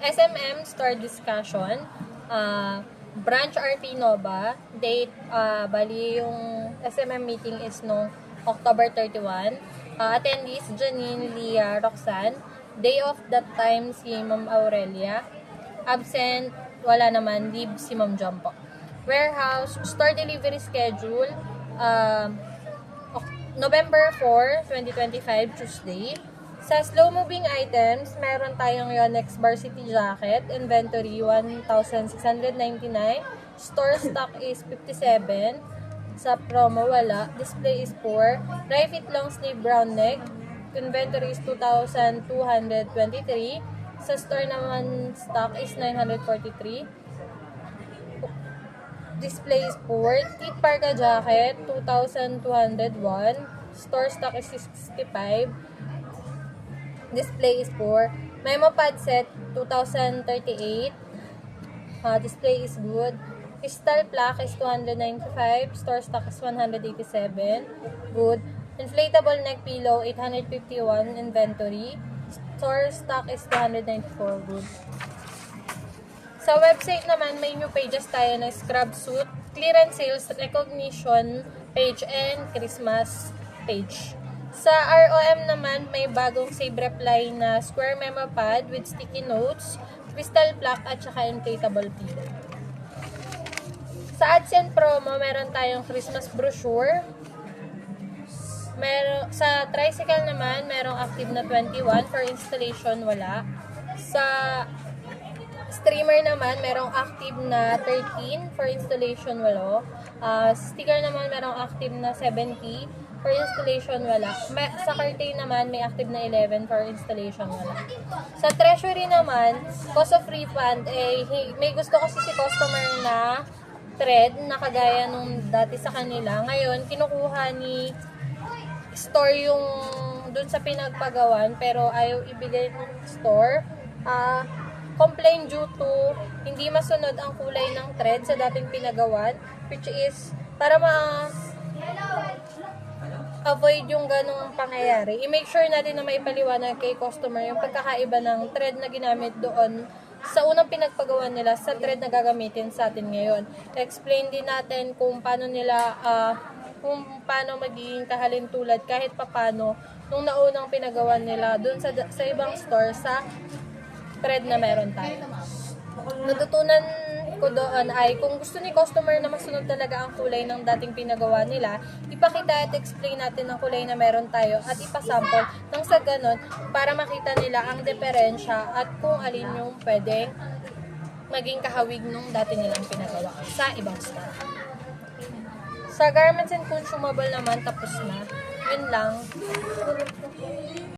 SMM store discussion. Branch RP Nova. Date, bali yung SMM meeting is no October 31. Attendees, Janine, Leah, Roxanne. Day of that time, si Ma'am Aurelia. Absent, wala naman. Leave si Ma'am Jumpo. Warehouse, store delivery schedule. November 4, 2025, Tuesday. Sa slow-moving items, meron tayong Yonex Varsity Jacket. Inventory, 1,699. Store stock is 57. Sa promo, wala. Display is 4. Dry fit long sleeve brown neck. Inventory is 2,223. Sa store naman, stock is 943. Display is 4. Kit parka jacket, 2,201. Store stock is 65. Display is 4. Memo pad set, 2,038. Display is good. Crystal plaque is 295. Store stock is 187. Good. Inflatable neck pillow, 851. Inventory. Store stock is 294. Good. Sa website naman, may new pages tayo na scrub suit, clearance sales, recognition page, and Christmas page. Sa ROM naman, may bagong save reply na square memo pad with sticky notes, crystal plaque, at saka inflatable pillow. Sa ads and promo, meron tayong Christmas brochure. Sa tricycle naman, merong active na 21. For installation, wala. Sa streamer naman, merong active na 13. For installation, wala. Sticker naman, merong active na 70. For installation, wala. Sa curtain naman, may active na 11. For installation, wala. Sa treasury naman, cost of refund, may gusto kasi si customer na thread na kagaya nung dati sa kanila. Ngayon, kinukuha ni store yung dun sa pinagpagawan, pero ayaw ibigay ng store. Complaint due to hindi masunod ang kulay ng thread sa dating pinagawan, which is para avoid yung ganong pangyayari. I-make sure natin na maipaliwanag kay customer yung pagkakaiba ng thread na ginamit doon sa unang pinagpagawan nila sa thread na gagamitin sa atin ngayon. Explain din natin kung paano nila kung paano magiging kahalintulad kahit papano nung naunang pinagawan nila doon sa ibang store sa thread na meron tayo. Natutunan ko doon ay kung gusto ni customer na masunod talaga ang kulay ng dating pinagawa nila, ipakita at explain natin ang kulay na meron tayo at ipasample nang sa ganon para makita nila ang diferensya at kung alin yung pwedeng maging kahawig nung dati nilang pinagawa sa ibang store. Sa garments and consumable naman, tapos na. Yun lang.